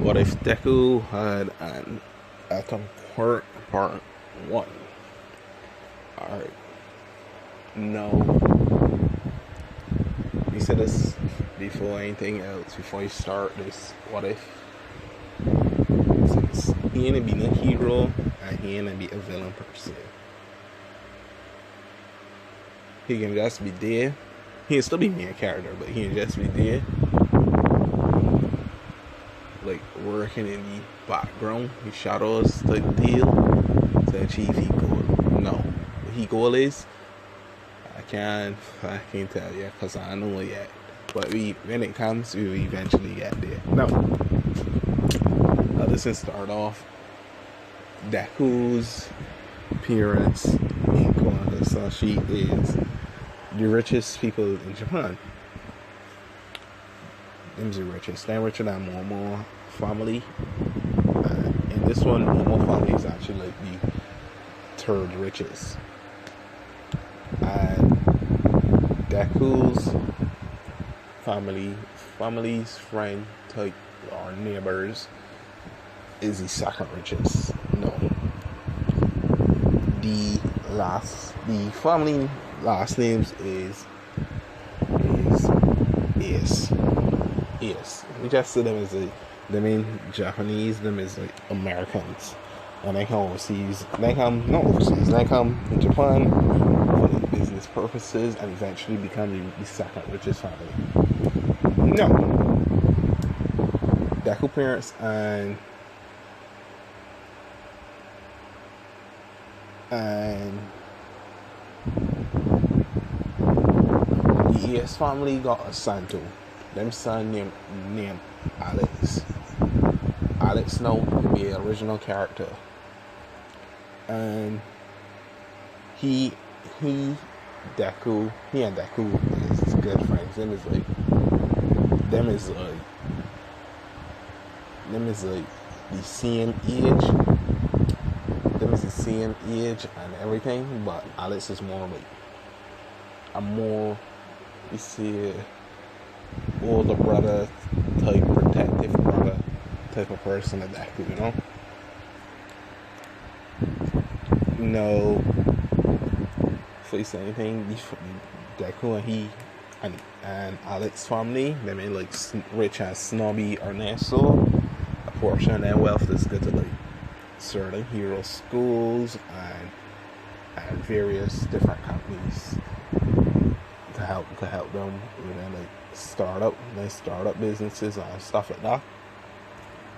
What if Deku had an atom quirk part 1? Alright, no. You said this before anything else, before you start this, what if? Since he ain't be no hero and he ain't be a villain per se. He can just be there. He can still be main character, but he can just be there. Like working in the background, the shadows type deal to achieve his goal. No. What his goal is, I can't tell you because I don't know it yet. But when it comes, we will eventually get there. No. This is start off. Deku's appearance in Konoha, so she is the richest people in Japan. Them's the richest. They're richer than Momo family. And this one, Momo family is actually like the third richest. And Deku's family's friend type or neighbors is the second richest. No. The family last names is we just see them as them in Japanese, them as like Americans. And they come overseas. They come in Japan for like business purposes and eventually become the second richest family. No. Deku parents and the ES family got a son too. Them son named Alex. Alex now can be an original character. And he and Deku is good friends. Them is the same age. Them is the same age and everything, but Alex is more like a more, you see, older brother type, protective brother type of person than Deku, you know? No, if you say anything, Deku and Alex family, they may like rich as snobby Ernesto. A portion of their wealth is good to like certain hero schools and various different companies to help them with their like startup businesses and stuff like that.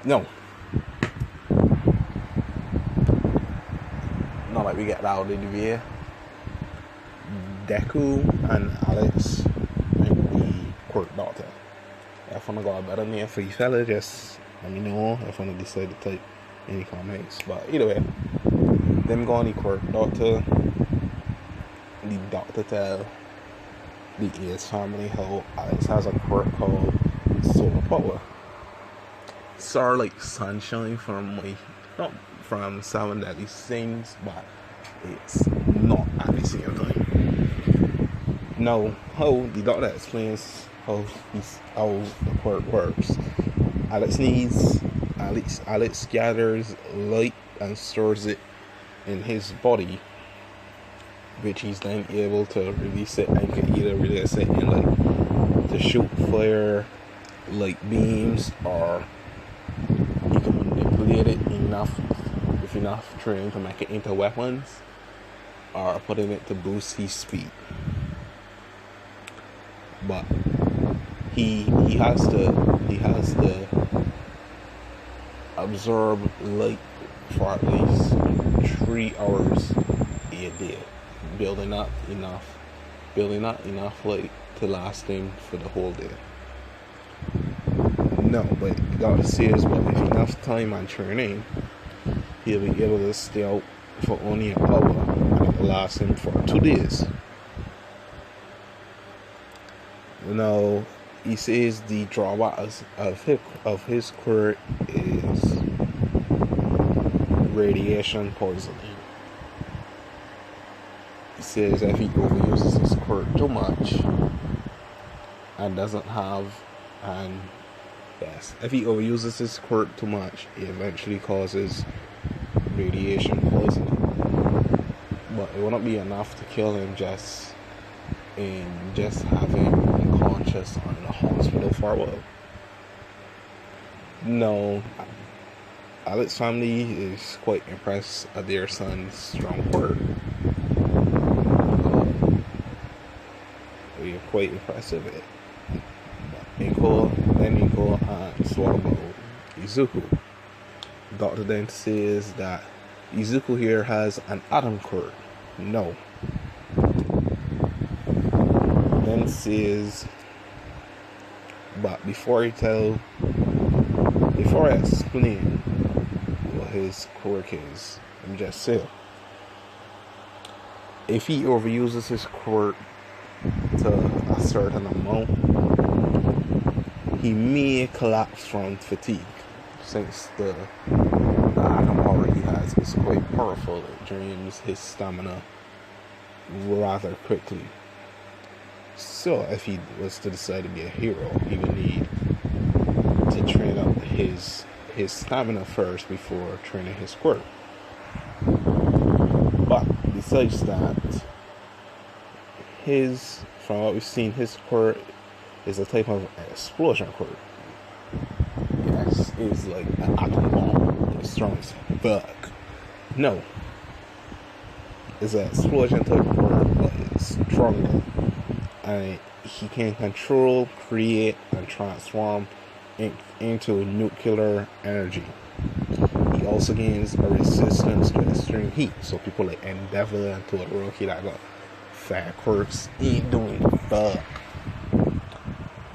No. Not like we get that out of the way. Deku and Alex might be quirk daughter. If I wanna got a better name for you fella, just let me know if I wanna decide to type any comments. But either way, them going the quirk daughter. The doctor tell the Ace family how Alex has a quirk called solar power. Sort of like sunshine not from Seven Deadly Sins, but it's not at the same time. Now, how the doctor explains how the quirk works. Alex gathers light and stores it in his body, which he's then able to release it and can either release it in like to shoot fire light beams, or he can manipulate it with enough training to make it into weapons, or putting it to boost his speed. But he has to absorb light for at least 3 hours a day, building up enough light to last him for the whole day. No, but you gotta see is, but with enough time and training, he'll be able to stay out for only an hour and it will last him for 2 days. Now, he says the drawback of his quirk is radiation poisoning. He says if he overuses his quirk too much and doesn't have And yes, if he overuses his quirk too much, it eventually causes radiation poisoning. But it wouldn't be enough to kill him just having him unconscious on the hospital for a while. No, Alex's family is quite impressed at their son's strong quirk. We are quite impressed with it. Then Inko and swallow about Izuku. Doctor then says that Izuku here has an atom quirk. No. Then says, but before I explain what his quirk is, let me just say, if he overuses his quirk to a certain amount, he may collapse from fatigue, since the atom power he has is quite powerful. It drains his stamina rather quickly. So if he was to decide to be a hero, he would need to train up his stamina first before training his quirk. But besides that, from what we've seen, his quirk is a type of explosion quirk. Yes, it's like an atom bomb. It's strong as fuck. No. It's an explosion type quirk, but it's stronger. And he can control, create, and transform into nuclear energy. He also gains a resistance to extreme heat. So people like Endeavor and Todoroki that got fat quirks ain't doing fuck.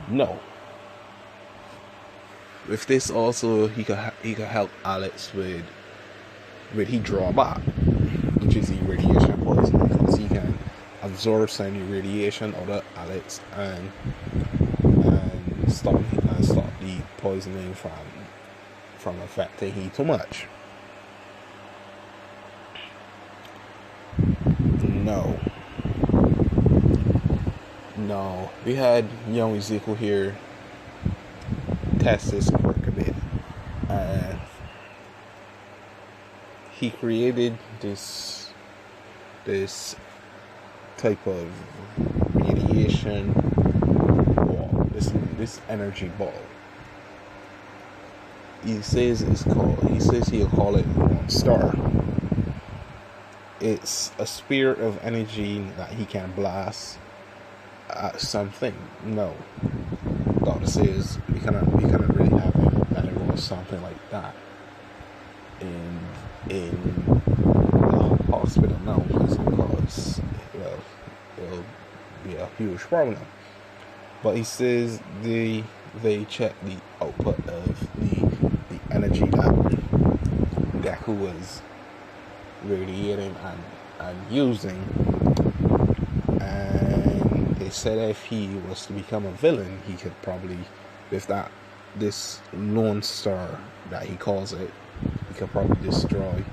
No. With this also, he could help Alex with heat drawback, which is the radiation poisoning, because he can absorb some radiation out of Alex and stop the poisoning from affecting he too much. No, we had young Ezekiel here test his quirk a bit. He created this type of radiation ball, this energy ball. He says he'll call it one star. It's a spirit of energy that he can blast at something. No. Doctor says we cannot really have it was something like that in the hospital now, because it'll be a huge problem. But he says they check the output of the energy that Deku was radiating and using, and they said if he was to become a villain, he could probably, with this lone star that he calls it, he could probably destroy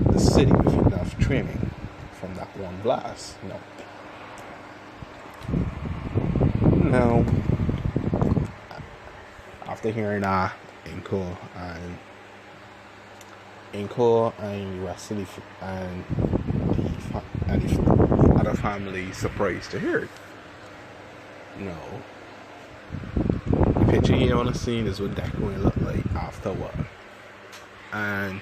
the city with enough training from that one blast. Now, after hearing that, Inko and the rest of the other family surprised to hear it. The picture here on the scene is what Deku will look like after a while. And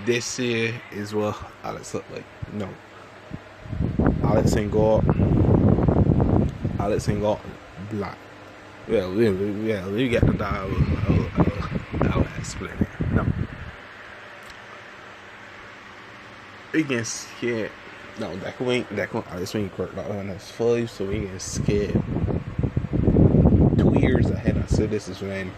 this here is what Alex looked like. Alex ain't got black. Well, we get to that. I'll explain it. We can skip. Deku Alex ain't quirked out on his 5, so we can skip 2 years ahead. So this is when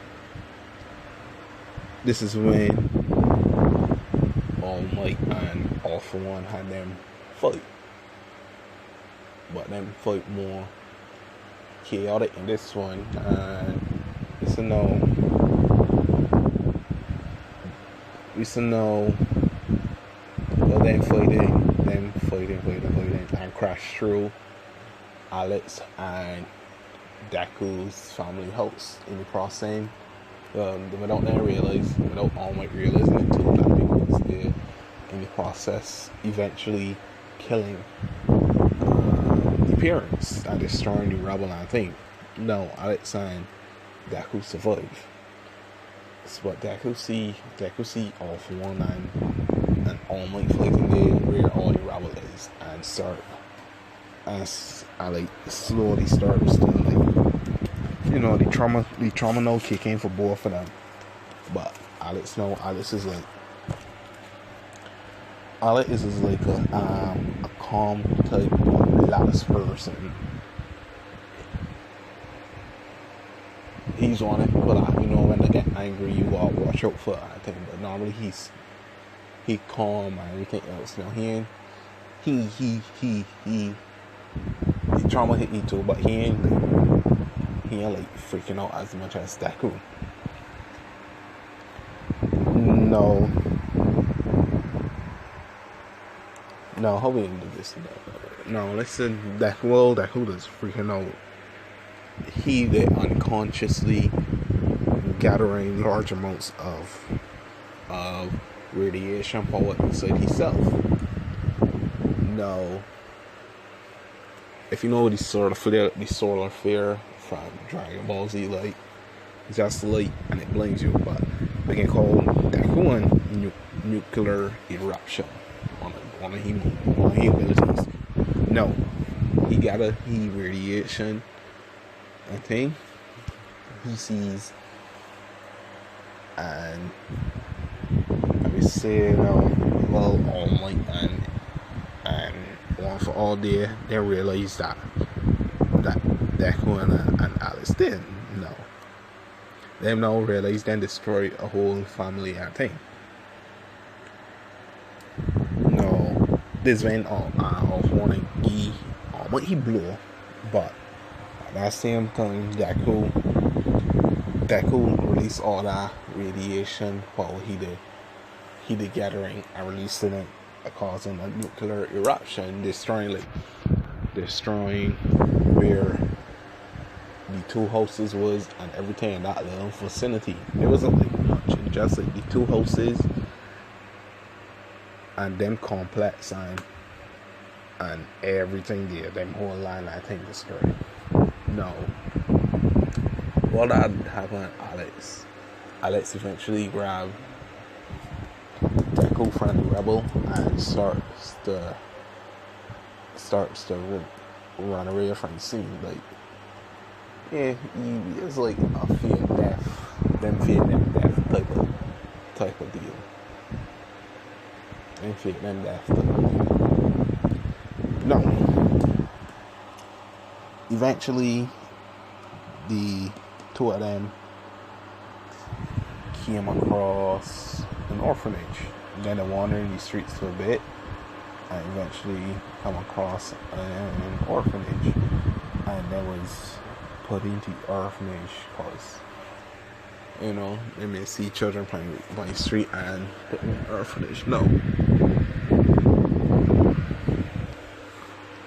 All Might and All For One had them fight. But them fight more chaotic in this one, and it's a no. Well, them fighting, and crash through Alex and Deku's family house in the crossing. Without them realizing, without All Might realizing it too, that because they in the process eventually killing the parents and destroying the rebel. And I think no, Alex and Deku survive. But Deku see all for one and All Might fighting there where all the rebel is and start as I like slowly starts to like the trauma now kick in for both of them. But Alex is like a calm type relaxed person. He's on it, but when they get angry, you gotta watch out for that thing. But normally he calm and everything else. He the trauma hit me too, but he ain't like freaking out as much as Deku. No, how we gonna do this? No, listen, Deku does freaking out. He did unconsciously gathering large amounts of radiation power inside himself. No. If you know the solar flare from Dragon Ball Z, like it's just light and it blinks you, but we can call that one nuclear eruption on his abilities. No, he radiation. I think he sees, and I would say well, All Might and One for All they realized that Deku and Alice did. No, they now realized then destroy a whole family. I think. No, this went off warning All Might he blew, but at that same time Deku released all that radiation while he did gathering and releasing it, causing a nuclear eruption, destroying where the two houses was and everything in that little vicinity. It wasn't like much, it just like the two houses and them complex and everything there, them whole line I think destroyed. No. What that happened, Alex eventually grabbed Deku from the rebel and starts to run away from the scene. Like, yeah, it's like a fear them death type of deal. And fear them death type of deal. No. Eventually, the two of them came across an orphanage. And then they wandered in the streets for a bit and eventually come across an orphanage. And they was put into the orphanage because, they may see children playing by the street and put in an orphanage. No.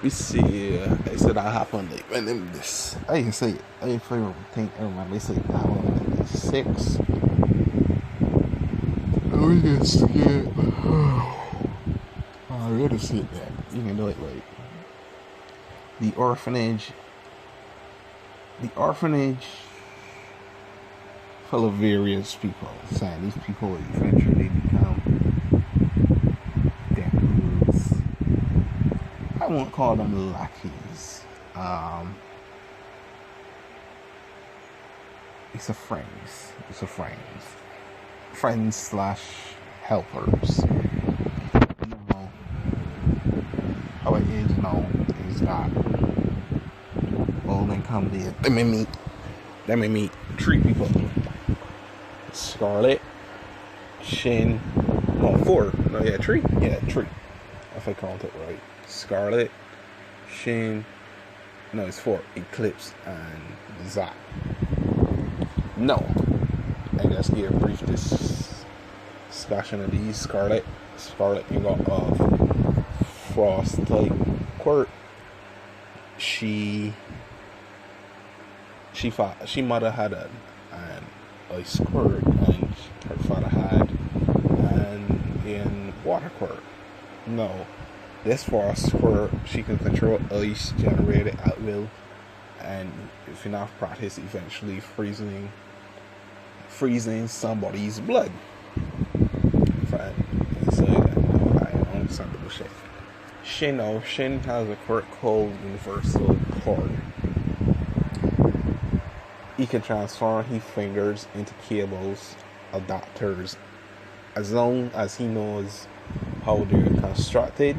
We see, I said that happened like when this. I can say, I remember, it's like that one, I think 6. And we can see it. I really see it that. You can do it like the orphanage full of various people. Saying these people eventually become Deku's, I won't call them lackeys. It's a friends / helpers. No, how it is known is that then come there. Let me meet 3 people. Scarlet, Shin, 4. No, yeah, 3. Yeah, 3. If I called it right. Scarlet, Shin, no, it's 4. Eclipse and Zap. No, I just give a brief discussion of these. Scarlet, you got Frost type quirk. She she mother had a squirt, and her father had an water quirk. No, this for a squirt, she can control ice generated at will, and if enough practice, eventually freezing somebody's blood. So yeah, I understand the bullshit. Shin has a quirk called Universal Cord. He can transform his fingers into cables, adapters, as long as he knows how they're constructed,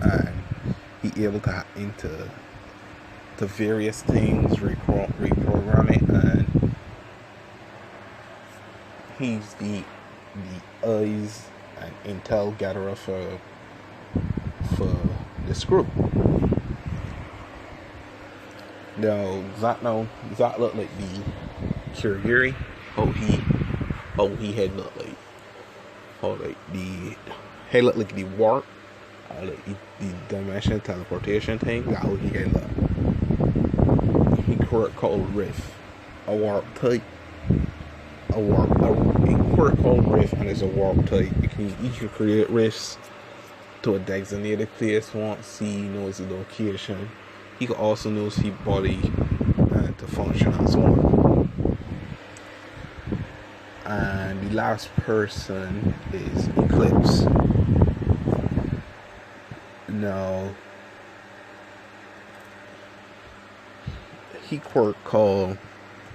and he able to hack into the various things, reprogram it, and he's the eyes and intel gatherer for this group. Now that looked like the Kirigiri. How he had looked like. How like the head looked like the warp. Like the dimension teleportation thing. That's how he had looked. He called Rift. A warp type. A quirk called Rift, and it's a warp type. You can create rifts to a designated place once he knows the location. He can also use his body to function as one. And the last person is Eclipse. Now, he quirk called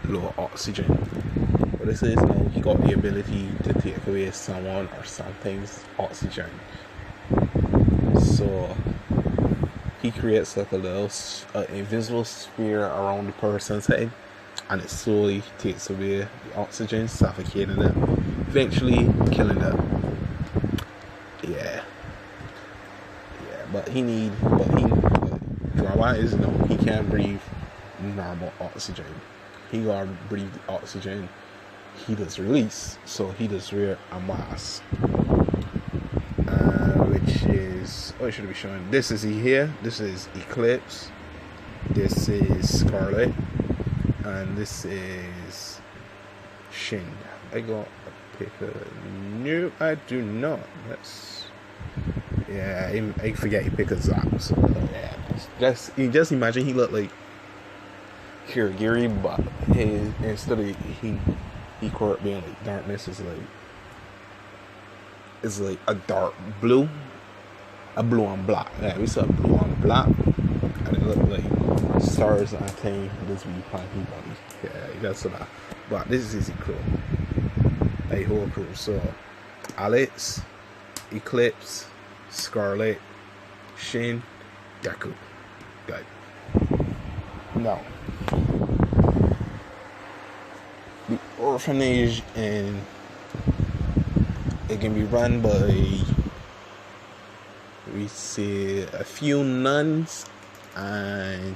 low oxygen. What this is, now he got the ability to take away someone or something's oxygen. So he creates like a little invisible sphere around the person's head, and it slowly takes away the oxygen, suffocating them, eventually killing them. Yeah. But drama is he can't breathe normal oxygen. He gotta breathe the oxygen he does release, so he does wear a mask. Which is, it should be showing. This is here. This is Eclipse. This is Scarlet, and this is Shin. I got a picture. No, I do not. I forget he picked his up. So yeah, just imagine he looked like Kirigiri, but instead of he quirk being like darkness is like a dark blue. A blue on black. Yeah, we saw blue on black, and it looked like stars. I think this be funky body. Yeah, that's what. But this is easy crew. A whole crew. So Alex, Eclipse, Scarlet, Shin, Deku. Good. Now, the orphanage, and it can be run by, we see a few nuns and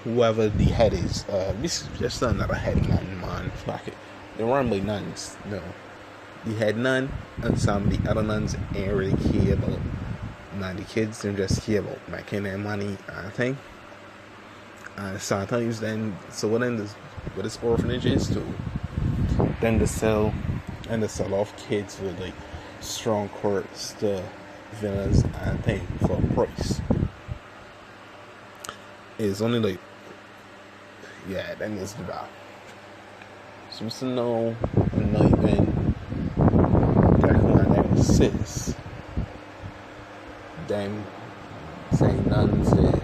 whoever the head is. This is just not a head nun, man. Fuck it. They're run by nuns. No, the head nun and some of the other nuns ain't really care about. Now the kids don't just care about making their money, I think. And sometimes what this orphanage is too. Then they sell off kids with like strong quirks to villains, I think, for a price. It's only like, yeah, that is the bad. So we still know not even that one that sis. Them saying nuns did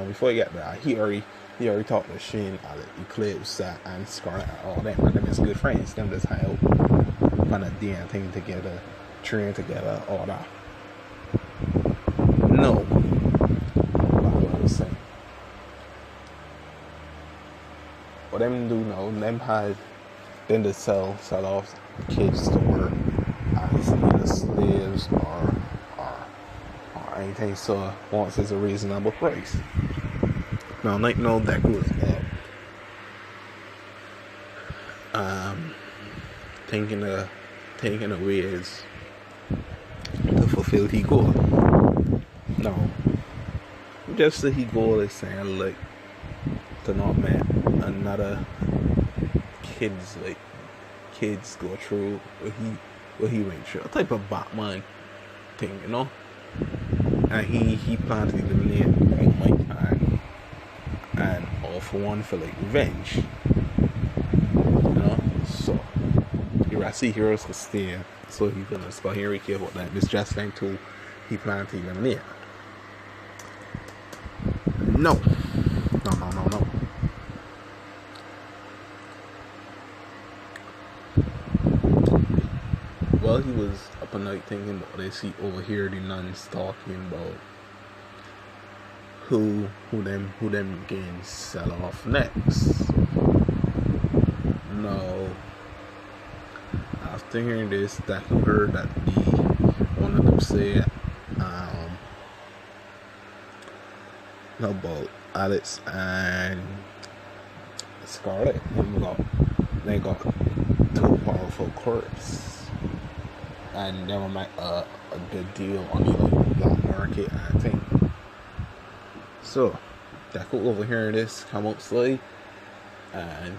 before he got there, he already talked to Shin, Eclipse, and Scarlet, all that. Man, them is good friends. Them just hang out, find a damn thing together, train together, all that. No, what I was saying. What them do now, them had then to sell off kids to work as either slaves or anything. So once it's a reasonable price. Now, like no Deku is taking away his to fulfill his goal. No. Just that he go like saying like to not make another kids go through what he went through. A type of Batman thing, you know? And he planned to eliminate All Might and All for One for like revenge. You know? So I see heroes could stay, so he's gonna start hearing care about that. This just thing too, he planned to eliminate. No. While he was up at night thinking about this, he overheard the nuns talking about who them can sell off next. No. After hearing this, Deku heard that one of them said about Alex and Scarlet. They got two powerful quirks, and they will make a good deal on the black market, I think. So Deku overhearing this come outside, and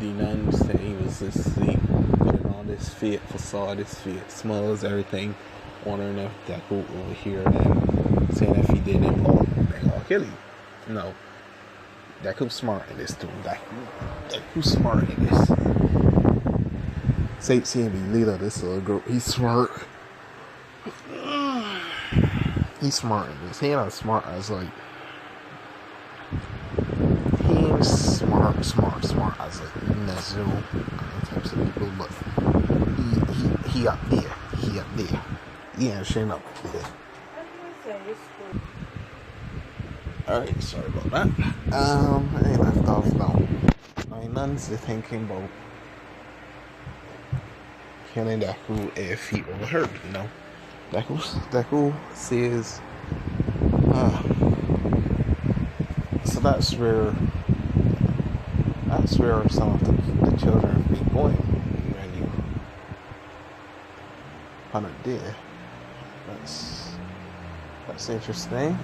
the nun said he was asleep, putting on this fake facade, this fake smiles, everything, wondering if Deku overhear them, saying if he did them all, they gonna kill him. No. Deku's smart in this too. Deku's smart in this. Say seeing me leader this little group. He's smart. He's smart in this. He ain't as smart as like smart as like Nezu types of people, but he up there. He ain't ashamed up there. Alright, sorry about that. I left off now. My nuns are thinking about killing Deku if he overheard, you know. Deku says, so that's where some of the children be going when you on a day. That's interesting.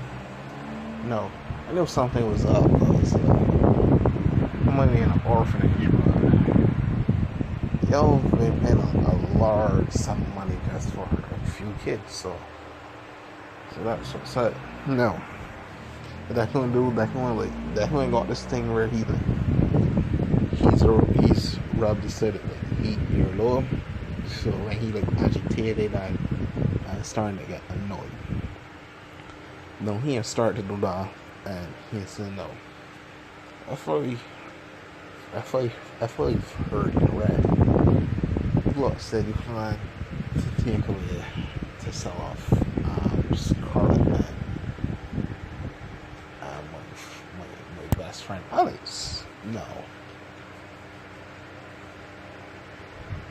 No, I knew something was up. Money in an orphanage, but yo, they paid a large sum of money just for a few kids. So that's what's up. No, but Deku ain't got this thing where he's rubbed his head like heat earlobe. So when he agitated and starting to get annoyed. No, he ain't started to do that, and he said no. I thought you've heard it right. Look, said you plan to take away to sell off Scarlet and my best friend Alex. No,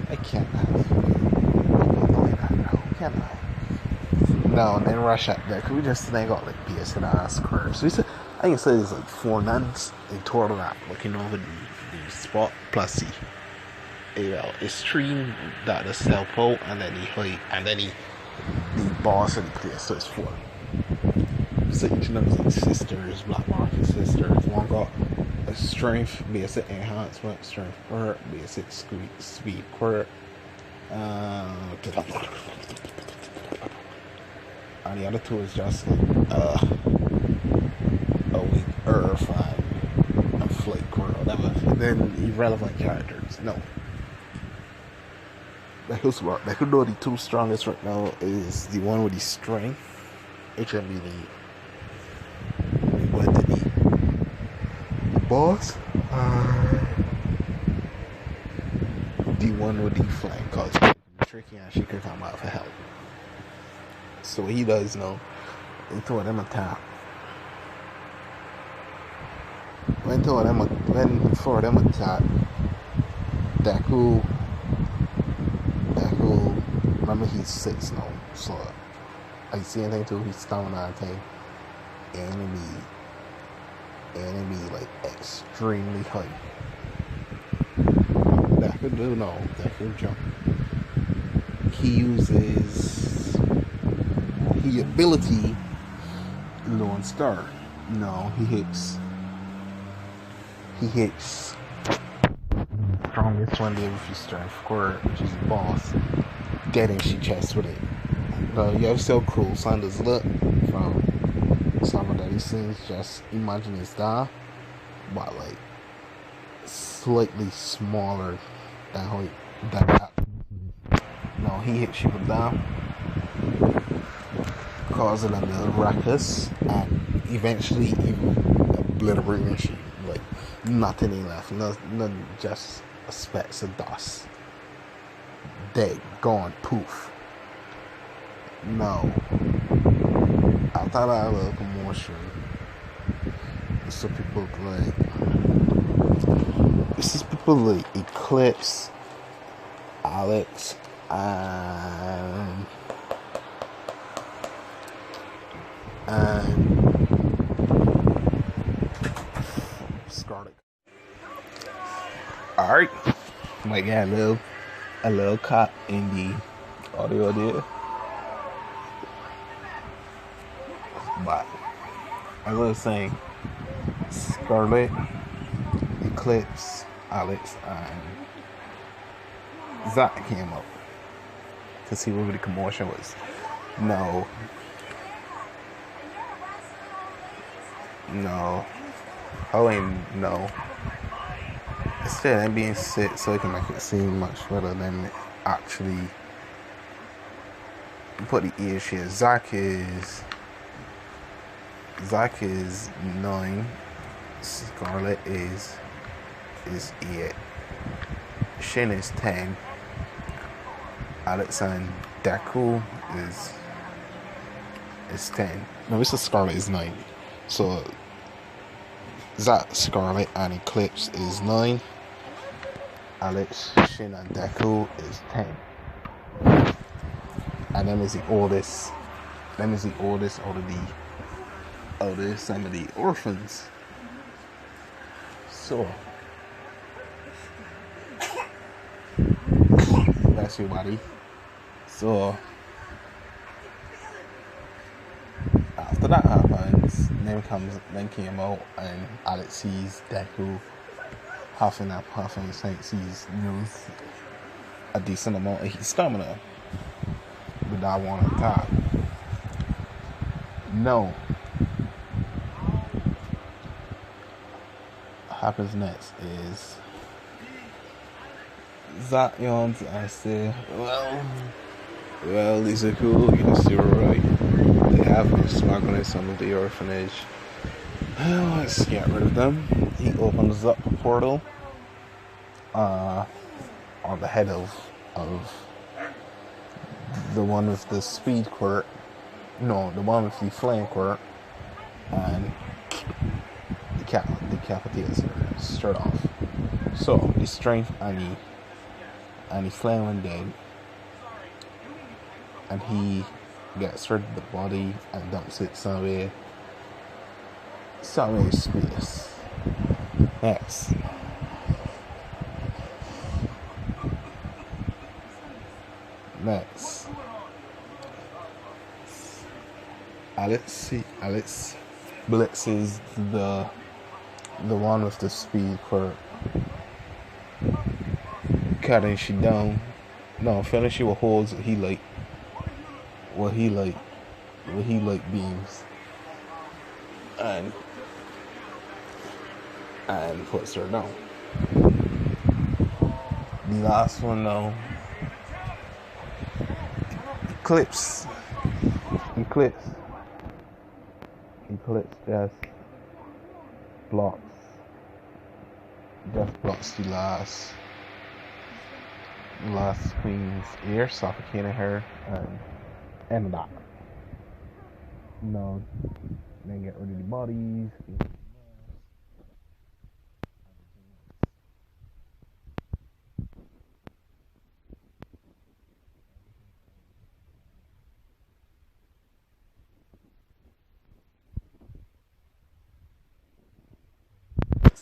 I can't have that now, can I? No, and then rush at that. We just they got like BS and ass curves. So I can say there's like 4 nuns in total that looking over the spot plus it's 3 that the sell pole and then the boss of the place, so it's 4. So each of them is like sisters, black market sisters. One got a strength basic enhancement, strength quirk, basic speed quirk. And the other 2 is just like a weak earth and flake or whatever. And then irrelevant characters. No. Who's smart. Who know the 2 strongest right now is the one with the strength, which can be the boss. The one with the flank, cause tricky and she could come out for help. So what he does know, he throw them attack. When for them attack, Deku, remember he's 6 now, so I see anything too, he's stamina thing. Enemy like extremely high. Deku jump. He the ability Lone Star. No, he hits strongest one there with his strength quirk, which is boss. Dead in she chest with it. You have so cruel Sanders look from some of that he sings. Just imagine his da, but like slightly smaller than how that. No, he hits you with that, causing a little ruckus, and eventually even obliterating you. Like nothing left, nothing, just specks of dust. Dead, gone, poof. No. I thought I had a little commotion. So people like, this is people like Eclipse, Alex, and Scarlet. Alright. Might get a little cut in the audio there. But as I was saying, Scarlet, Eclipse, Alex, and Zach came up to see what the commotion was. No. Oh, ain't no. Instead, I'm being sick so I can make it seem much better than it actually. Put the ears here. Zach is 9. Scarlet is 8. Shin is 10. Alex and Deku is 10. No, this is Scarlet is 9. So Zach, Scarlet, and Eclipse is 9. Alex, Shin, and Deku is 10. And them is the oldest. Them is the oldest out of some of the orphans. So bless you, buddy. So after that happens, then came out, and Alex sees Deku huffing up, sees a decent amount of his stamina, but I want to attack. No. What happens next is Zach yawns and says, well, these are cool, yes, you're right. They have been smuggling some of the orphanage. Let's get rid of them. He opens up a portal on the head of the one with the speed quirk. No, the one with the flame quirk, and decapitates her straight off. So the strength and the flame went dead, and he gets rid of the body and dumps it somewhere in space. Next. Alex blitzes the one with the speed quirk, cutting she down. No, finish with holds he like beams, and puts her down. The last one though, Eclipse just blocks the last queen's ear, suffocating her, and end that. No, then get rid of the bodies.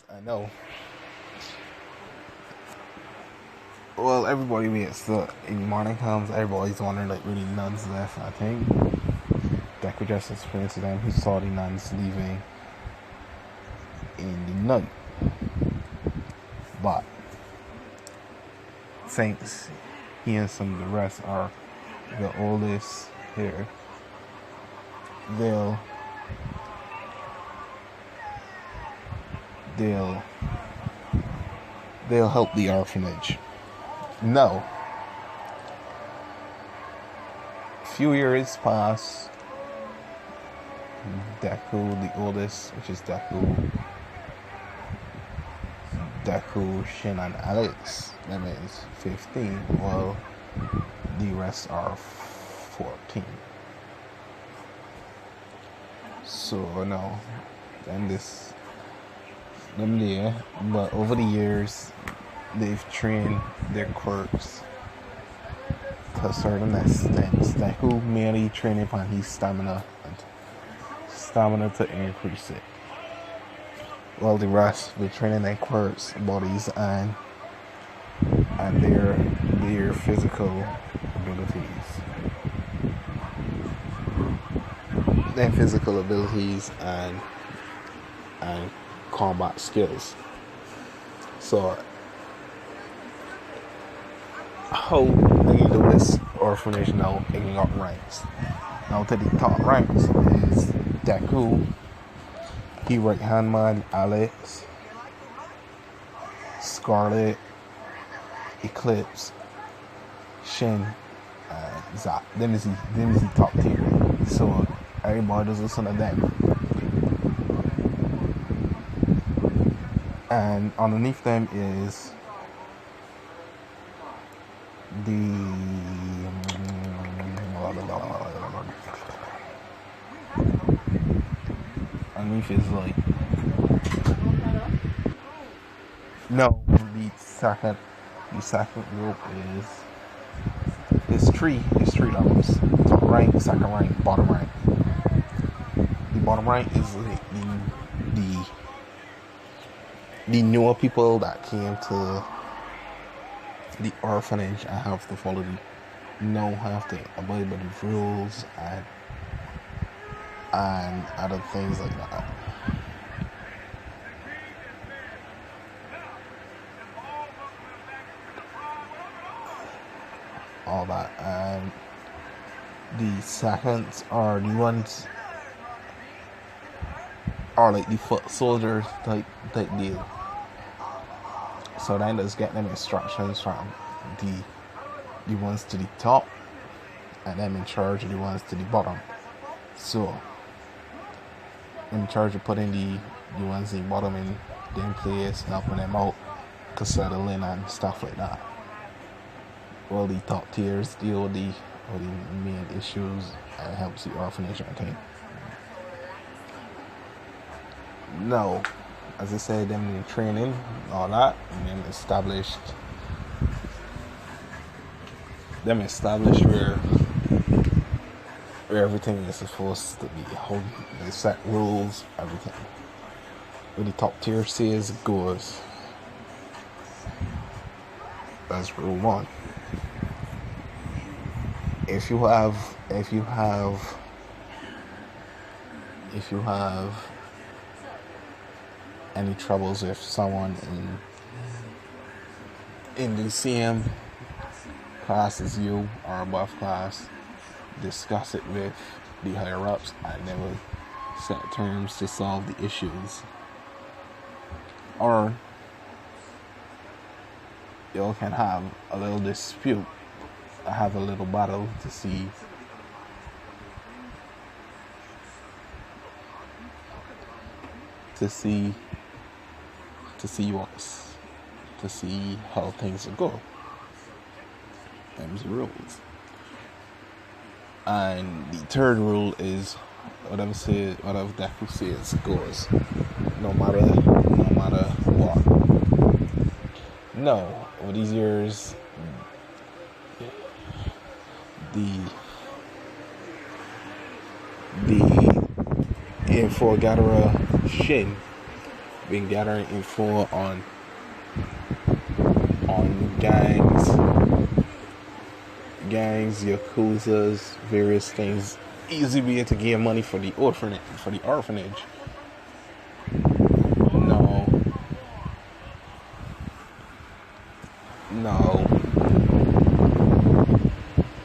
I know. Well, everybody waits till in the morning comes. Everybody's wondering, like, really none's left, I think. Deku just explained to them he saw the nuns leaving in the night. But since he and some of the rest are the oldest here, they'll help the orphanage. No. A few years pass. Deku, the oldest, which is Deku, Shin, and Alex, that means 15, while the rest are 14. So no, and them there, but over the years, they've trained their quirks to a certain extent. Deku merely training upon his stamina to increase it. While the rest were training their quirks, bodies, and their physical abilities. Their physical abilities and combat skills. So how they do this orphanage now in got ranks. Now to the top ranks is Deku, he right hand man Alex, Scarlet, Eclipse, Shin, and Zap. Them is the top tier. So everybody does listen to them. And underneath them is underneath is like the second group is three levels. Top rank, second rank, bottom rank. The bottom rank is like the newer people that came to the orphanage and have to follow have to abide by the rules and other things like that. All that. And the seconds are the ones are like the foot soldiers type deal. So then just get them instructions from the ones to the top and them in charge of the ones to the bottom. So in charge of putting the ones in the bottom in them place, helping them out to settle in and stuff like that. Well, the top tiers deal with the main issues and helps the orphanage maintain. No, as I said, them in training, all that, and them established where everything is supposed to be, how they set rules, everything. Where the top tier says goes. That's rule one. If you have any troubles with someone in the same class as you or above class, discuss it with the higher ups and they will set terms to solve the issues. Or you can have a little dispute, have a little battle to see how things will go. Them's the rules. And the third rule is whatever Deku says goes. No matter what. No, over these years the info gatherer Shin been gathering info on gangs, yakuzas, various things easy way to give money for the orphanage. No, no.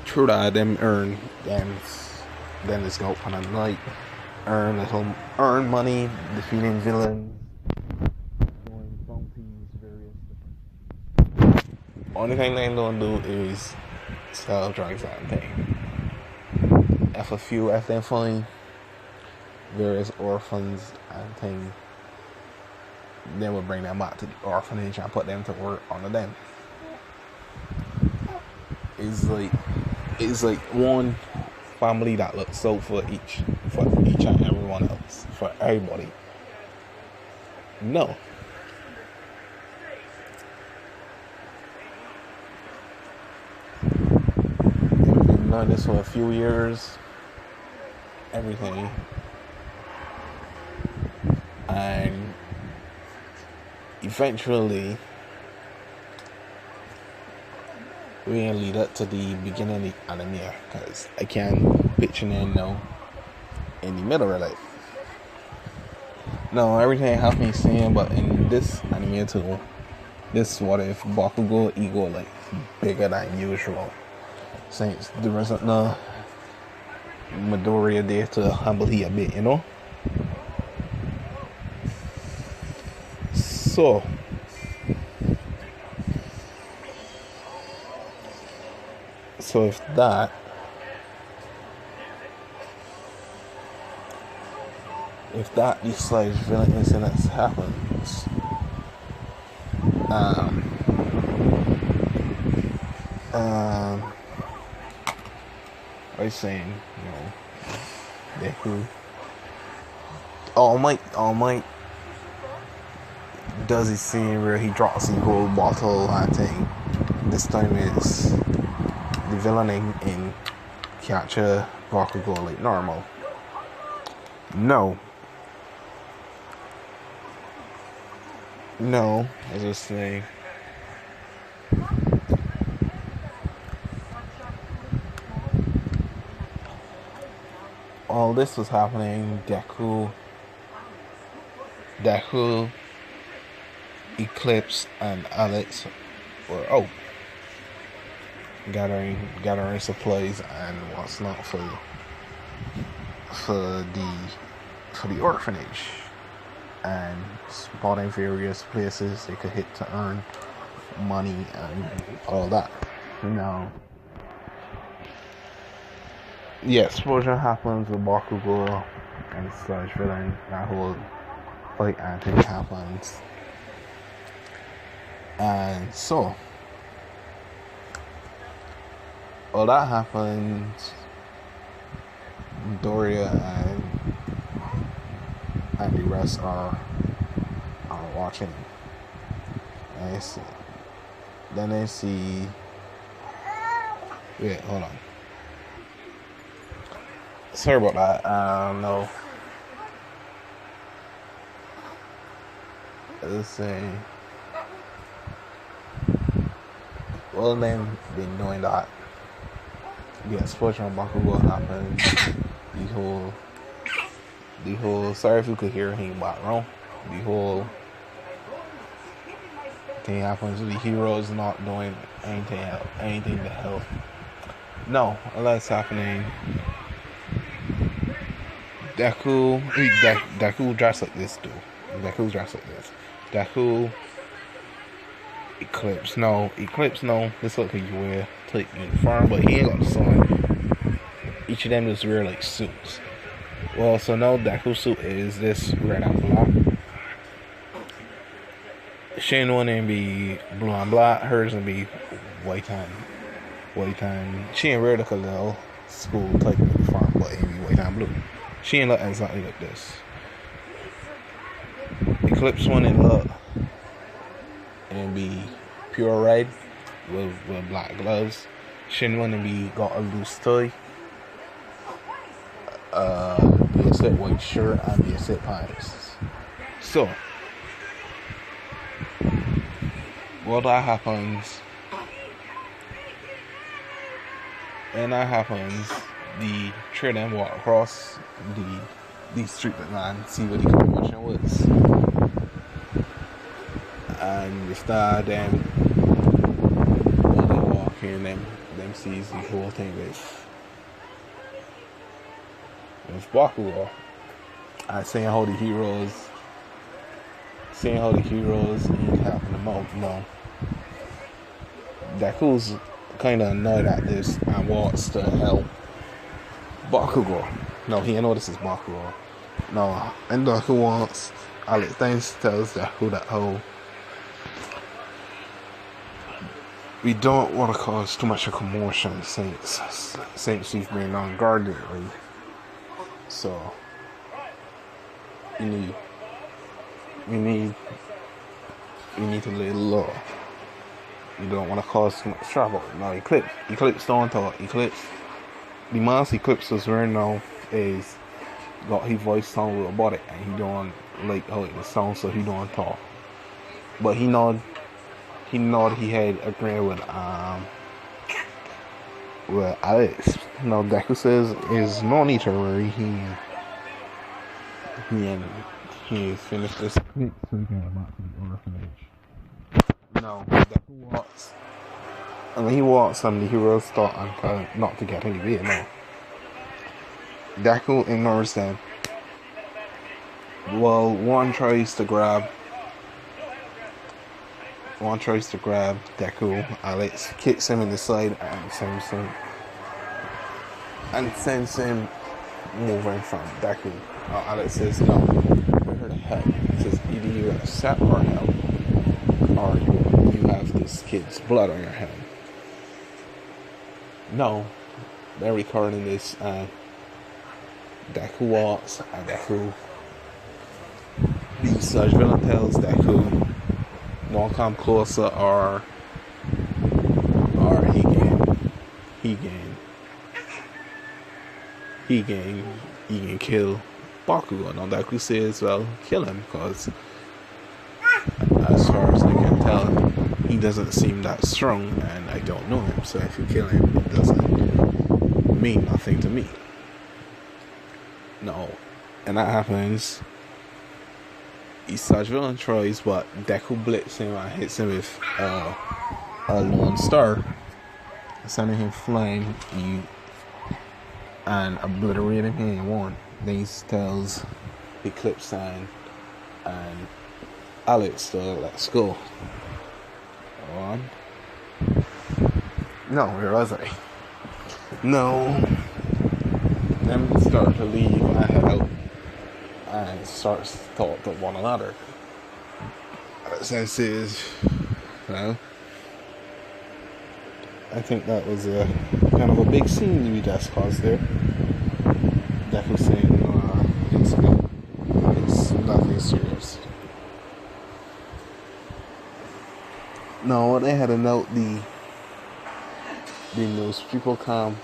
True that them earn then let's go on a night. Earn money, defeating villains, doing bounties, various different. Only thing they don't do is sell drugs and thing. If they find various orphans and things, they will bring them back to the orphanage and put them to work on them. It's like one family that looks so for each and everyone else, for everybody. No. We've been doing this for a few years. Everything. And eventually we ain't lead up to the beginning of the year, because I can't picture them now in the middle of it. No, everything happening same, but in this anime too, this what if Bakugo ego like bigger than usual, since there wasn't no Midoriya there to humble he a bit, So if these slash villain incidents happens, I was saying, deku, All Might does his scene where he drops the gold bottle and thing. This time it's the villain in capture Bakugo like normal. No, I was just saying. All this was happening. Deku, Eclipse, and Alex were out gathering supplies and what's not for the orphanage, and spotting various places they could hit to earn money and all that. Now, explosion happens with Bakugo and such villain. That whole fight and thing happens, and so all that happens. Doria and the rest are watching. And then they see. Wait, hold on. Sorry about that. No. Let's say. Well, they've been knowing that the explosion of Bakugo happened. The whole. Sorry if you could hear him background. The whole thing happens. The heroes not doing anything to help. No, all that's happening. Deku dressed like this, dude. Deku's dressed like this. Deku, Eclipse, no. This look like you wear tight uniform, but he ain't got the sun. Each of them just wear like suits. Well, so now Deku's suit is this red and black. Shin one and be blue and black. Hers and be white and she ain't wear like a little school type uniform, but it be white and blue. She ain't look exactly like this. Eclipse one and look and be pure red with black gloves. Shin one and be got a loose tie. Be a set white shirt and be a set pants. So well that happens. And that happens, the three of them walk across the street and see what the commotion was. And if that them while they walking, them sees the whole thing with Bakugo. And seeing how the heroes ain't helping them out, Deku's kind of annoyed at this and wants to help Bakugo. No, he ain't know this is Bakugo. No, and Deku wants. Alex Thames tells Deku that we don't want to cause too much of commotion since we've been on guard lately. So we need to lay low. You don't want to cause too much trouble. Now Eclipse don't talk. The mask Eclipse was wearing now is got his voice sound robotic and he don't like how it sounds, so he don't talk. But he had agreed with Alex. Now Deku says is no need to worry. He finished this quick so he can go back to the orphanage. No, Deku walks. And when he walks and the heroes start and not to get any bait, no. Deku ignores them. Well, one tries to grab Deku. Alex kicks him in the side and sends him moving from Deku. Alex says no. We're here to help. He says either you accept our help or you have this kid's blood on your hand. No, they're recording this and Deku walks and Deku. The such villain tells Deku don't come closer or he can kill Bakugo. Now Deku says, well, kill him, because as far as I can tell, he doesn't seem that strong and I don't know him, so if you kill him, it doesn't mean nothing to me. No, and that happens. Such villain tries, but Deku blitzes him and hits him with a lone star, sending him flying and obliterating him in one. Then he tells Eclipse and Alex to let's go. On. No, where was I? No. Them start to leave and head out and starts to talk to one another. Since is, well, I think that was a kind of a big scene we just caused there. Deku saying, it's nothing serious. No, they had to note the news people come.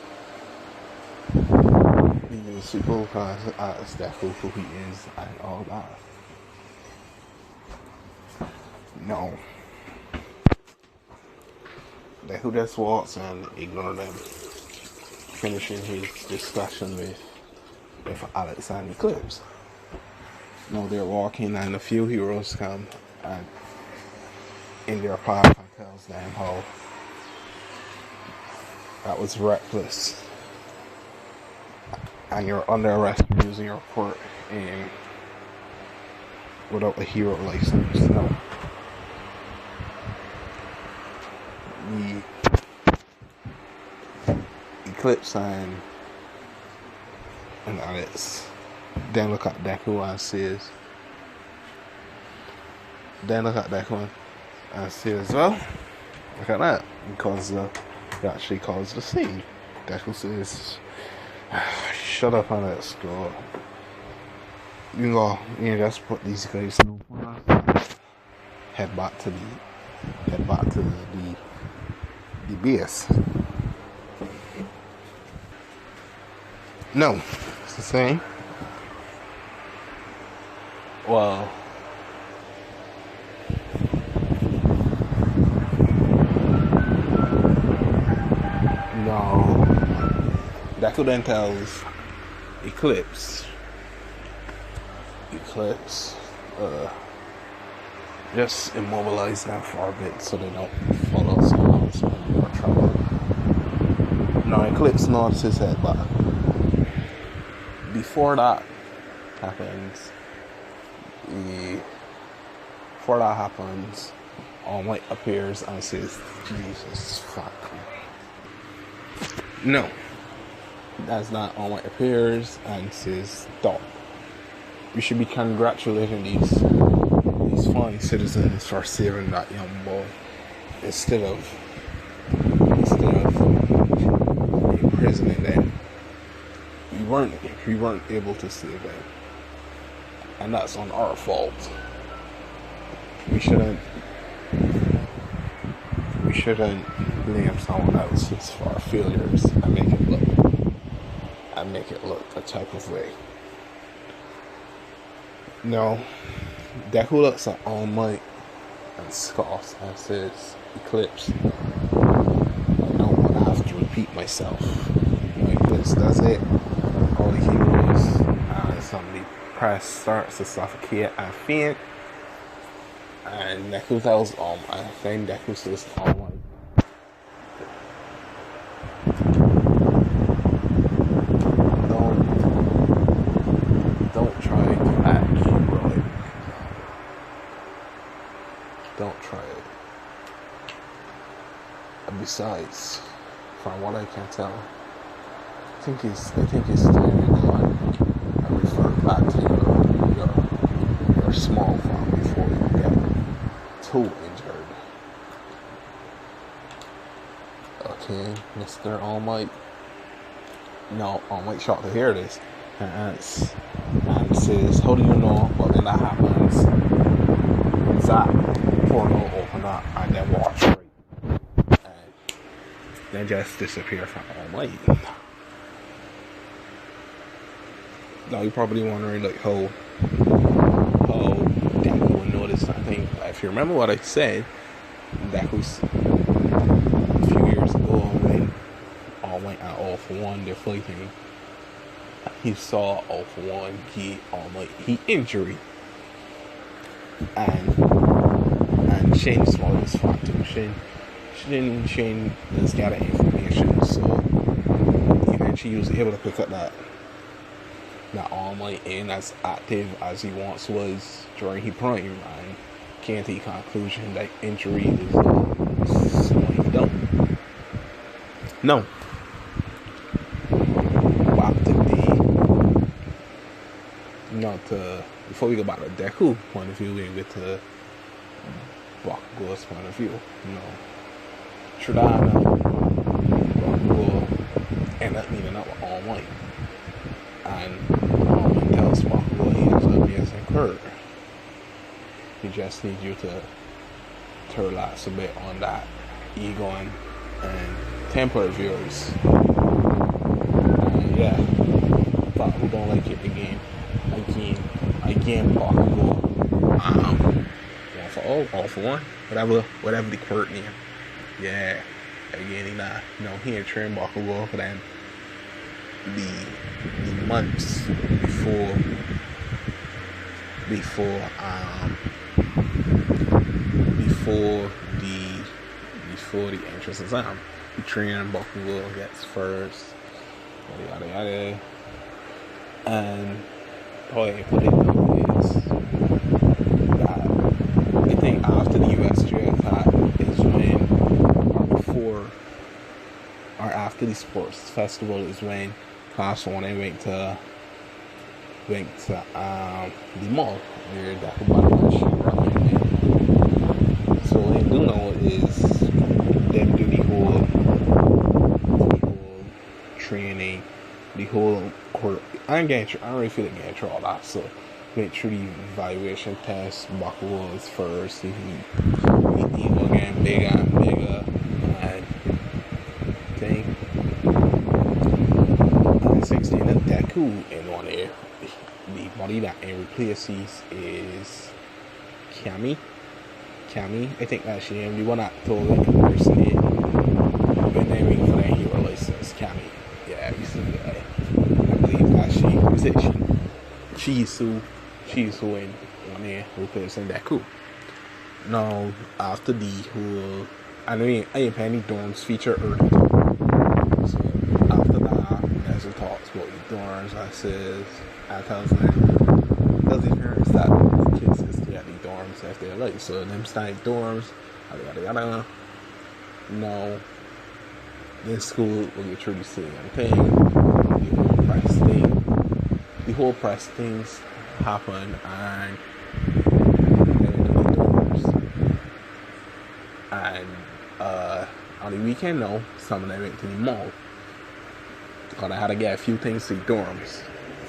The news people come ask Deku who he is and all that. No. Deku just walks and ignores them, finishing his discussion with Alex and Eclipse. No, they're walking and a few heroes come and in their path and tells them how that was reckless and you're under arrest for using your quirk without a hero license. No. The Eclipse and Alex then look at Deku and says, well, look at that, because he actually calls the scene. Deku says, shut up and let's go. You know, just put these guys in head back to the base. No, it's the same. Well, no. Deku then tells Eclipse. Just immobilize them for a bit so they don't follow us when we're traveling. No, Eclipse notices it, but before that happens, All Might appears and says, Jesus fuck. No, that's not All Might appears and says, stop. We should be congratulating these fine citizens for saving that young boy instead of imprisoning them. We weren't able to save them, and that's on our fault. We shouldn't blame someone else for our failures and make it look a type of way. No, Deku looks at All Might and scoffs and says, Eclipse, I don't have to repeat myself. Eclipse does it. All the heroes and somebody starts to suffocate and faint. And Deku tells Deku says All Might, don't try to act heroic. Don't try it. And besides, from what I can tell, I think it's time you gone and revert back to your small farm before you get too injured. Okay, Mr. All Might. No, All Might shocked to hear this and says, how do you know? But then that happens. That portal open up and then walk straight. And then just disappear from All Might. Now you're probably wondering like how Deku would notice something. If you remember what I said, Deku's a few years ago when All Might and All For One they're fighting, he saw All For One get All Might injury. And Shane saw this fact too. Shane has gathered information, so eventually he was able to pick up that All Might ain't as active as he once was during his prime, and came to the conclusion that injury is slowing down. No. Before we go back to Deku point of view, we get to Bakugo's point of view. Shredana, Bakugo end up meeting up with All Might, and All Might tells Bakugo he has a amazing quirk. He just needs you to relax a bit on that ego and temper of yours. Yeah, Bakugo don't like it again. Again, Bakugo. All for one. Whatever the quirk name. Yeah. Again, he ain't trained Bakugo for them. The months before the entrance exam. He trained Bakugo gets first. Yada yada. And put it down is that I think after the US cut is when, or after the sports festival is when Class 1 went to the mall where Deku Button she running. So what I do know is them do the whole training, the whole court. I don't really feel like getting through all that, so went through the evaluation test. Bakugo was first. He ego getting bigger and bigger, and I think 16 of Deku in one there. The body that it replaces is Kami. I think that's she name. The one that totally impersonate when they make for their hero license, Kami. Yeah, you see that. I believe that she said she's who in one there who plays in deku. Now after the whole, I ain't paying any dorms feature early. So after that, there's some talks about the dorms. I tells these parents that the kids can stay at the dorms if they're late. So them stay at dorms, yada. No, this school will get truly sitting on the whole press things happen, and on the weekend, no, some of them went to the mall. Because I had to get a few things to the dorms.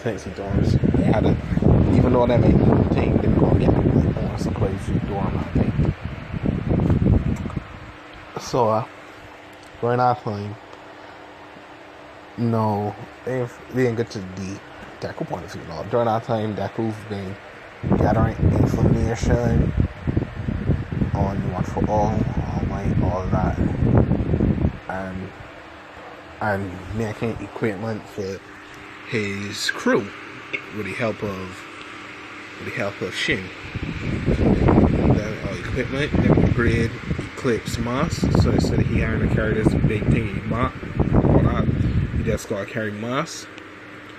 They had to, even though that made no thing, they were going to get like on some place to the dorm, I think. So, during that time, no, they didn't get to the deku point of view. No. During that time, Deku's been gathering information on one for all of that, and making equipment for his crew with the help of Shin. That equipment, that upgrade Eclipse mask, so instead of he having to carry this big thing, he just gotta carry mask.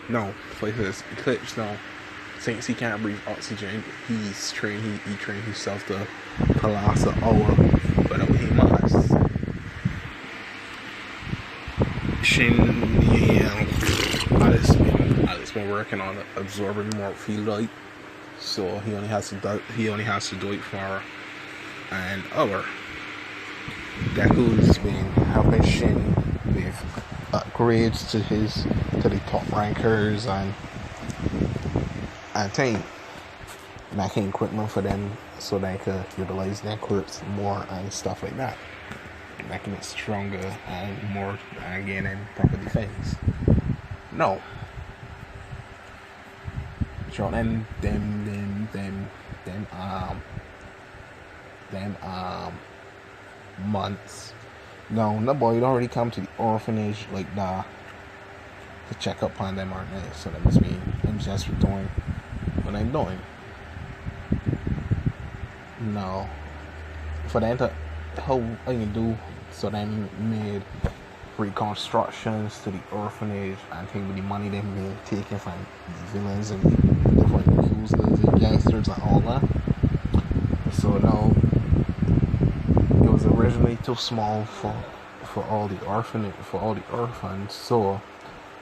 No, for his Eclipse, no. Since he can't breathe oxygen, he trained himself to last an hour without his mask. Shin, Alex been working on absorbing more field light, so he only has to do it for an hour. Deku's been helping Shin with upgrades to the top rankers and thing, making equipment for them so they could utilize their quirks more and stuff like that, making it stronger and more and gaining proper defense. No. So then months. No, that boy already come to the orphanage like that to check up on them, aren't they? So that must mean I'm just doing what I'm doing. No. For them to how you do, so they made reconstructions to the orphanage and think with the money they made taken from the villains and the different accusers and gangsters and all that. So now it was originally too small for all the orphans. So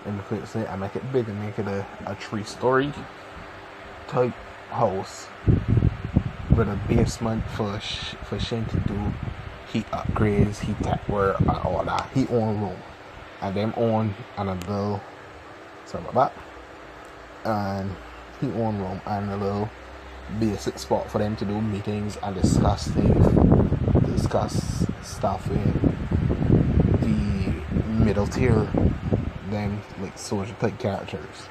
in the place I make it bigger, make it a 3-story type house with a basement for Shin to do heat upgrades, heat tech work, and all that. He own room, and them own another. Sorry about that. And he own room and a little basic spot for them to do meetings and discuss stuff in the middle tier, them like soldier type characters.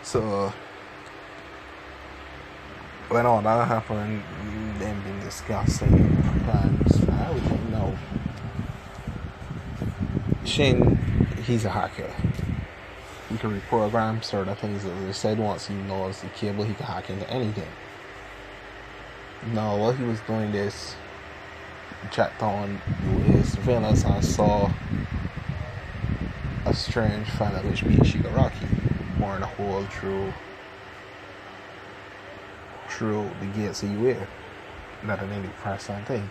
So when all that happened, them been discussing plans. I would think no. Shin, he's a hacker. He can reprogram certain things. As I said, once he knows the cable, he can hack into anything. No, while he was doing this, checked on his surveillance and saw a strange fellow, which be Shigaraki, pouring a hole through the gates of UA. Not an any press on thing.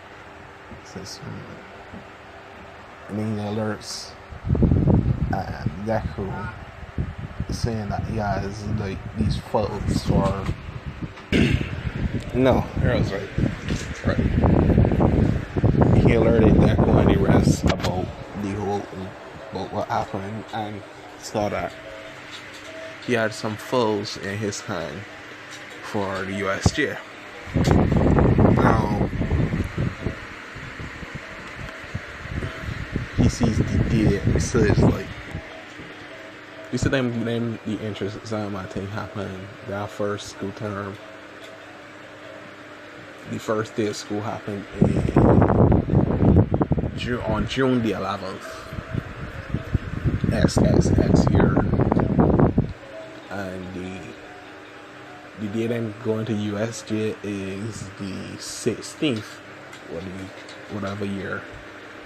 Says, and then he alerts Deku saying that he has like these photos for no, Harold's right. He alerted Deku and the rest about what happened and saw that he had some foes in his hand for the USJ. He sees the data and says like, you said them the interest exam I think happened that first school term. The first day of school happened on June the 11th. XXX year. day them going to USJ is the 16th, or the whatever year.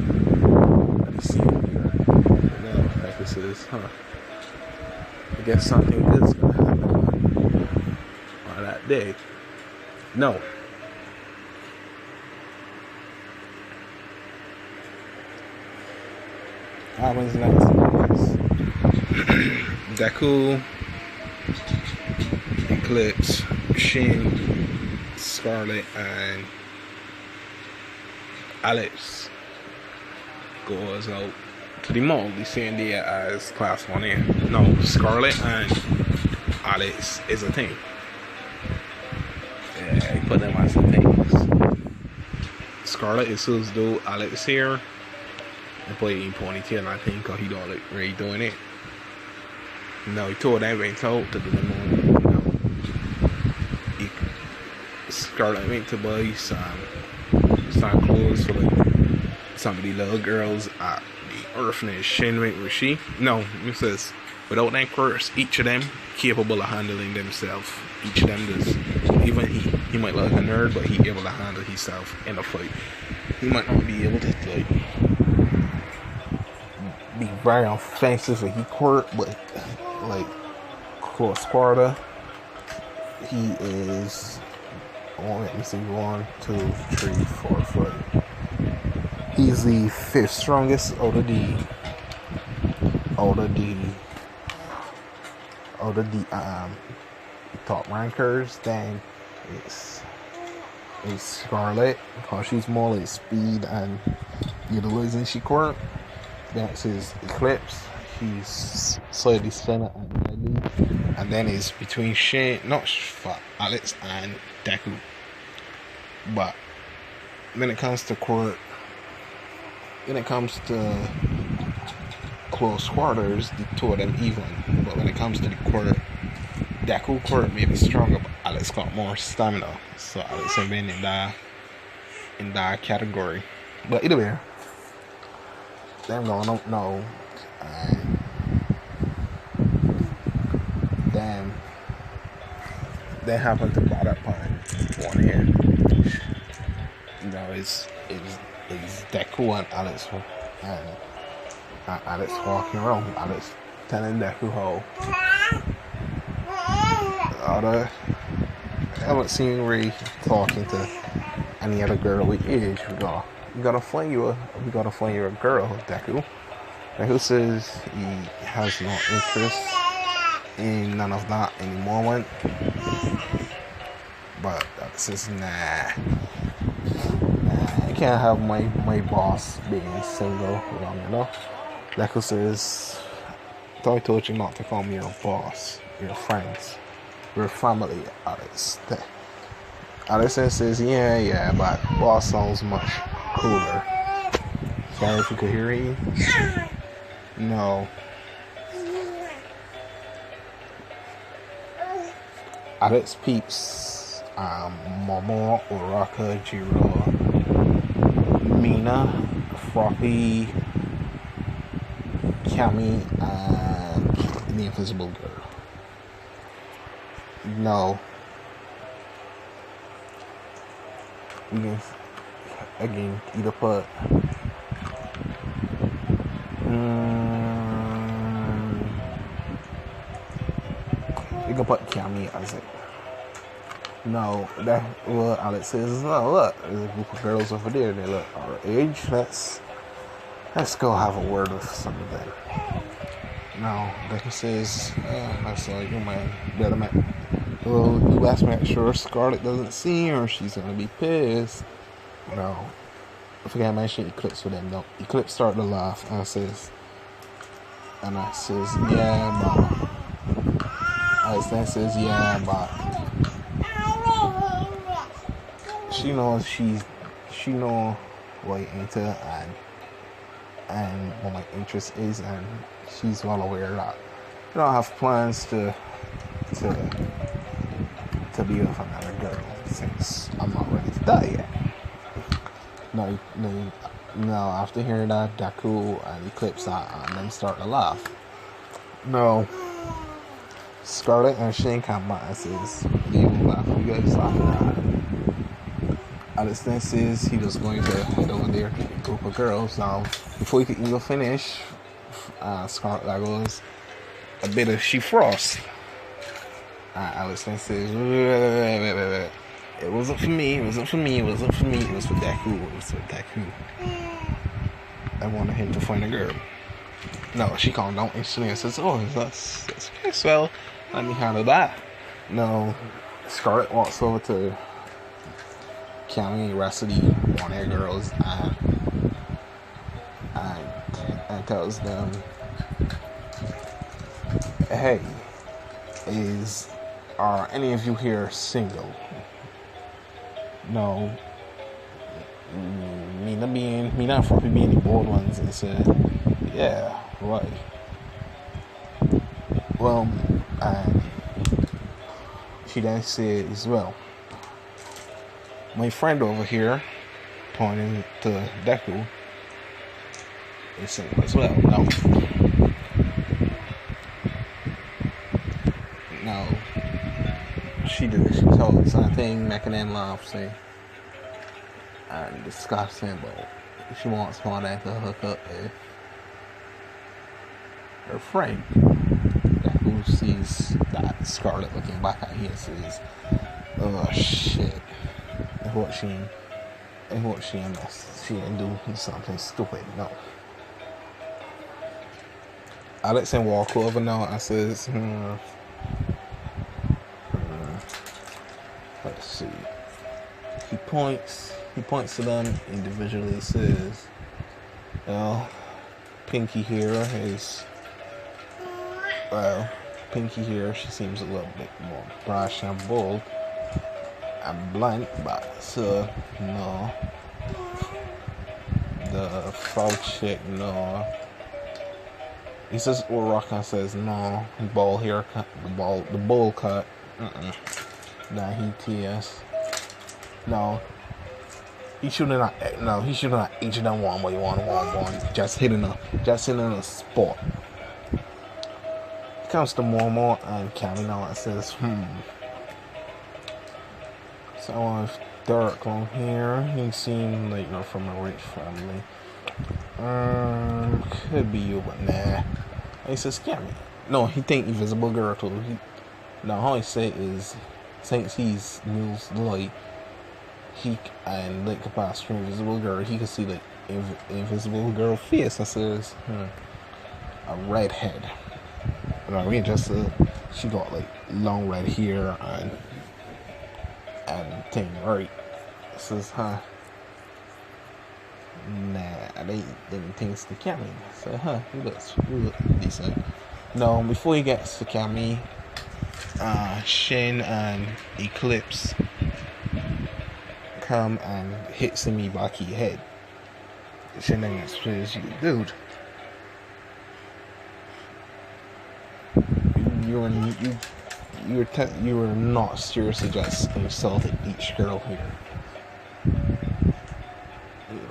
Let me see what year. No, like this is, I guess something good's gonna happen on that day. No. Happens next is Deku, Eclipse, Shin, Scarlet, and Alex goes out to the mall the same day as Class 1A. No, Scarlet and Alex is a thing. Yeah, he put them as a thing. Scarlet is supposed to do Alex here. And put it in ponytail, I think, because he don't look really doing it. No, he told everybody to do the more. Scarlet went to buy some clothes for some of the little girls at the orphanage. Shin went with she. No, it says without them quirks, each of them capable of handling themselves. Each of them does. Even he might look like a nerd, but he able to handle himself in a fight. He might not be able to be very offensive if he quirk, but like close quarter, he is. Oh, let me see, 1, 2, 3, 4, 5. He's the 5th strongest out of the top rankers. Then it's Scarlet, because she's more like speed and utilizing she quirk. That's his Eclipse. He's slightly slimmer and deadly. And then it's between Alex and Deku. But when it comes to quirk, when it comes to close quarters, the two of them even. But when it comes to the quirk, Deku quirk may be stronger, but Alex got more stamina. So Alex has been in that category. But either way, them going up now, and then they happen to brought up on one here. You know, it's Deku and Alex, and Alex walking around. Alex telling Deku how I haven't seen Ray talking to any other girl with age. We gotta find you a girl, Deku. Deku says he has no interest in none of that in the moment. But Deku says, nah, I can't have my boss being single long enough. Deku says, I told you not to call me your boss. We're friends. We're family, Alex. Alex says, yeah, but boss sounds much cooler. Sorry if you could hear me. No. Alex peeps Momo, Uraka, Jiro, Mina, Froppy, Kami, and the Invisible Girl. No. We can again either put you can put Kami as it. No, that what Alex says. No, look, there's a group of girls over there. They look our age. Let's go have a word with some of them. No, Deku says, I saw you, man. Better make. Well, you best make sure Scarlet doesn't see her, or she's gonna be pissed. No, I forgot to mention Eclipse for them. No, Eclipse started to laugh, and I says, yeah, but. Alex says, yeah, but. She knows she know what I'm into and what my interest is, and she's well aware that I don't have plans to be with another girl since I'm not ready to die yet. No, after hearing that, Deku and Eclipse and them start to laugh. No, Scarlett and Shane Campbell leaving back for you guys after Alex then says he was going to head over there to a group of girls. Now, before he could even finish, Scarlett goes a bit of she frost. Alex then says, wait. It wasn't for me, it was for Deku, I wanted him to find a girl. No, she calmed down instantly and says, oh, that's okay, well, let me handle that. No, Scarlett walks over to Cammy and Rhapsody, one of their girls, and tells them, hey, are any of you here single? No. Me not probably being the bold ones, and said, yeah, right. Well, she then said as well, my friend over here, pointing to Deku, is single as well. No. She told something, making them laugh, say, and discussing, but she wants more than to hook up with her friend, who sees that Scarlett looking back at him and says, oh shit, and what she didn't do something stupid. No. Alex and walk over now and says, let's see. He points to them individually. Says, well, Pinky here, she seems a little bit more brash and bold and blunt, but no. The foul chick, no. He says, Uraka says, no. Ball haircut, the bowl cut. Nah, he TS. No. He shouldn't have each done one by one. Just hitting a spot. It comes to Momo and Cammy now and says, So if Dirk on here, he seemed like you're from a rich family. Could be you, but nah. He says, Cammy. No, he think invisible girl too. All he say is, since he's news light, he and like past invisible girl, he can see the invisible girl face. I says, a redhead. I mean, she got like long red hair and thing, right? I says, nah, they didn't think it's the Cammy. I said, he looks decent. No, before he gets to Cammy, Shin and Eclipse come and hits me back in the head. Shin then says, dude, you were not seriously just insulted each girl here.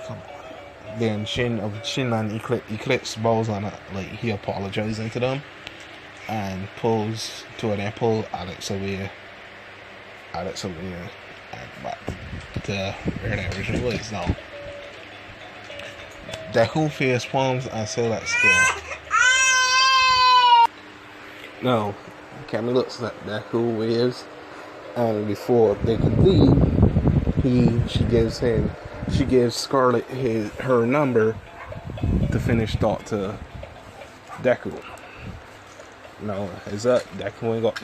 Come on. Then Shin and Eclipse bows on it, like he apologizing to them. And pulls Alex away and back to where the original was. Now, Deku face palms and say let's go. No, Cammy looks at Deku waves, and before they could leave, she gives Scarlett her number to finish talk to Deku. No, is that Deku ain't got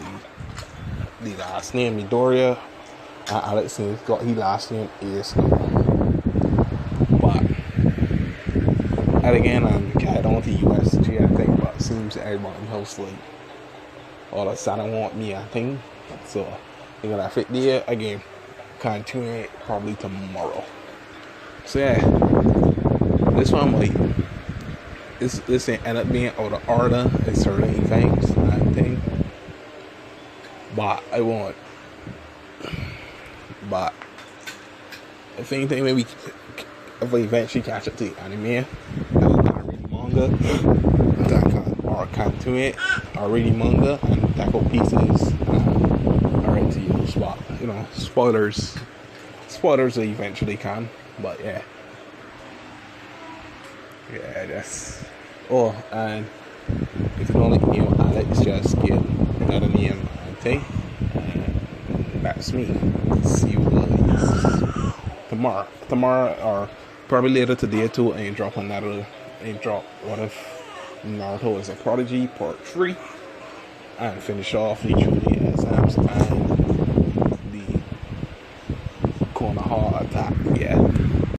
the last name Midoriya, and Alex has got his last name is. But and again, I don't think USG, I think, but it seems everybody else like all of a sudden want me, I think. So you're gonna fit there again. Continue it probably tomorrow. So yeah, this one like this end up being out of order in certain events, I think. But I think maybe if we eventually catch up to the anime, I will read manga, or continue it, are reading manga and deku pieces, are into use. But you know, spoilers they eventually can. But yeah, that's. Oh, and if you don't like the name Alex, just get another name and thing. And that's me. See you guys tomorrow, or probably later today too. I drop what if Naruto is a Prodigy Part 3, and finish off the Julie exams and the Konoha attack. Yeah.